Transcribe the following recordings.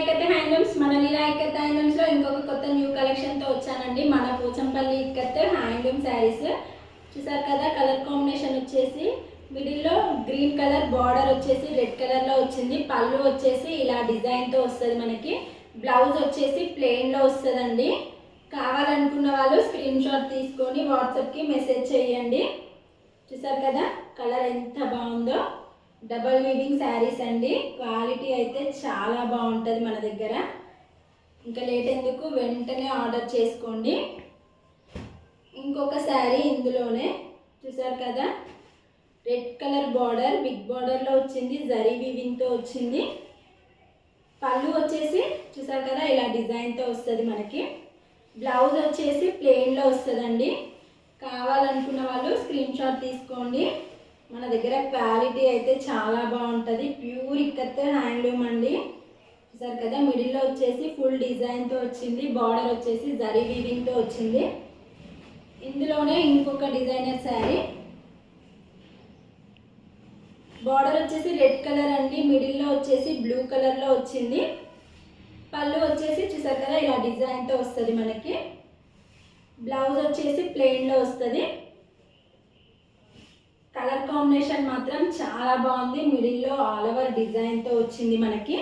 Ikat handlooms. మన లీలా ikat handlooms లో ఇంకొక కొత్త న్యూ కలెక్షన్ తో వచ్చానండి. మన పోచంపల్లి ఇక్కత్ హ్యాండ్లూమ్ శారీస్ చూసారు కదా. కలర్ కాంబినేషన్ వచ్చేసి మిడిల్ లో గ్రీన్ కలర్ బార్డర్ వచ్చేసి రెడ్ కలర్ లో వచ్చింది. పళ్ళు వచ్చేసి ఇలా డిజైన్ తో వస్తుంది మనకి. బ్లౌజ్ వచ్చేసి ప్లెయిన్ లో వస్తుందండి. కావాలనుకున్న వాళ్ళు స్క్రీన్ షాట్ తీసుకొని వాట్సాప్ కి మెసేజ్ చేయండి. చూసారు కదా కలర్ ఎంత బాగుందో. డబల్ వీవింగ్ శారీస్ అండి. క్వాలిటీ అయితే చాలా బాగుంటుంది మన దగ్గర. ఇంకా లేట్ ఎందుకు, వెంటనే ఆర్డర్ చేసుకోండి. ఇంకొక శారీ ఇందులోనే చూసారు కదా. రెడ్ కలర్ బార్డర్ బిగ్ బార్డర్లో వచ్చింది. జరీ వీవింగ్తో వచ్చింది. పళ్ళు వచ్చేసి చూసారు కదా ఇలా డిజైన్తో వస్తుంది మనకి. బ్లౌజ్ వచ్చేసి ప్లెయిన్లో వస్తుందండి. కావాలనుకున్న వాళ్ళు స్క్రీన్ షాట్ తీసుకోండి. మన దగ్గర క్వాలిటీ అయితే చాలా బాగుంటుంది. ప్యూర్ ఇక్కత్ హ్యాండ్లూమ్ అండి. చూసారు కదా మిడిల్లో వచ్చేసి ఫుల్ డిజైన్తో వచ్చింది. బార్డర్ వచ్చేసి జరీ వీవింగ్తో వచ్చింది. ఇందులోనే ఇంకొక డిజైనర్ శారీ. బార్డర్ వచ్చేసి రెడ్ కలర్ అండి. మిడిల్లో వచ్చేసి బ్లూ కలర్లో వచ్చింది. పళ్ళు వచ్చేసి చూసారు కదా ఇలా డిజైన్తో వస్తుంది మనకి. బ్లౌజ్ వచ్చేసి ప్లెయిన్లో వస్తుంది. కలర్ కాంబినేషన్ మాత్రం చాలా బాగుంది. మిడిల్లో ఆల్ ఓవర్ డిజైన్తో వచ్చింది మనకి.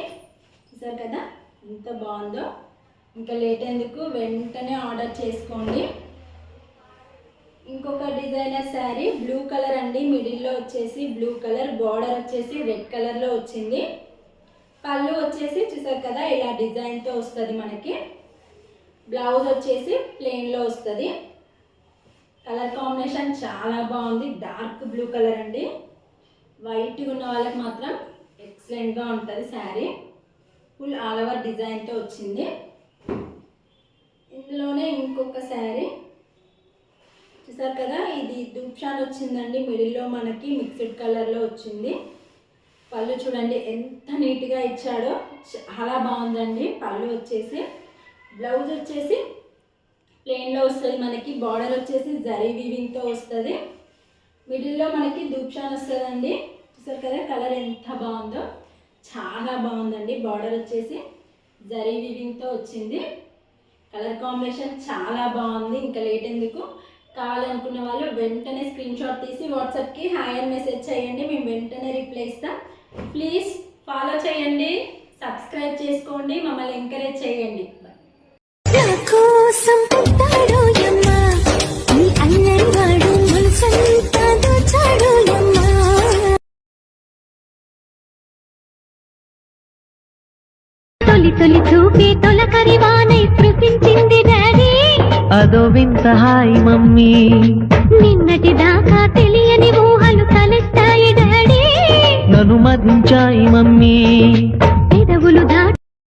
చూసారు కదా ఎంత బాగుందో. ఇంకా లేట్ ఎందుకు, వెంటనే ఆర్డర్ చేసుకోండి. ఇంకొక డిజైనర్ శారీ బ్లూ కలర్ అండి. మిడిల్లో వచ్చేసి బ్లూ కలర్, బార్డర్ వచ్చేసి రెడ్ కలర్లో వచ్చింది. పళ్ళు వచ్చేసి చూసారు కదా ఇలా డిజైన్తో వస్తుంది మనకి. బ్లౌజ్ వచ్చేసి ప్లెయిన్లో వస్తుంది. కలర్ కాంబినేషన్ చాలా బాగుంది. డార్క్ బ్లూ కలర్ అండి. వైట్ ఉన్న వాళ్ళకి మాత్రం ఎక్సలెంట్గా ఉంటుంది శారీ. ఫుల్ ఆల్ ఓవర్ డిజైన్తో వచ్చింది. ఇందులోనే ఇంకొక శారీ చూసారు కదా. ఇది దూప్షాన్ వచ్చిందండి. మిడిల్లో మనకి మిక్స్డ్ కలర్లో వచ్చింది. పళ్ళు చూడండి ఎంత నీట్గా ఇచ్చాడో, చాలా బాగుందండి. పళ్ళు వచ్చేసి బ్లౌజ్ వచ్చేసి ప్లెయిన్లో వస్తుంది మనకి. బార్డర్ వచ్చేసి జరీ వీవింగ్తో వస్తుంది. మిడిల్లో మనకి దూప్షాన్ వస్తుందండి. చూసారు కదా కలర్ ఎంత బాగుందో, చాలా బాగుందండి. బార్డర్ వచ్చేసి జరీ వీవింగ్తో వచ్చింది. కలర్ కాంబినేషన్ చాలా బాగుంది. ఇంకా లేట్ ఎందుకు, కావాలనుకున్న వాళ్ళు వెంటనే స్క్రీన్ షాట్ తీసి వాట్సాప్కి హాయ్ అని మెసేజ్ చేయండి. మేము వెంటనే రిప్లై ఇస్తాం. ప్లీజ్ ఫాలో చేయండి, సబ్స్క్రైబ్ చేసుకోండి, మమ్మల్ని ఎంకరేజ్ చేయండి. తొలి తొలి చూపే తొలకరివానై కృపించింది డాడీ. అదో వింత హాయ్ మమ్మీ. నిన్నటి దాకా తెలియని ఊహలు తలెత్తాయి డాడీ. నన్ను మదించాయి మమ్మీ. పెదవులు దాటి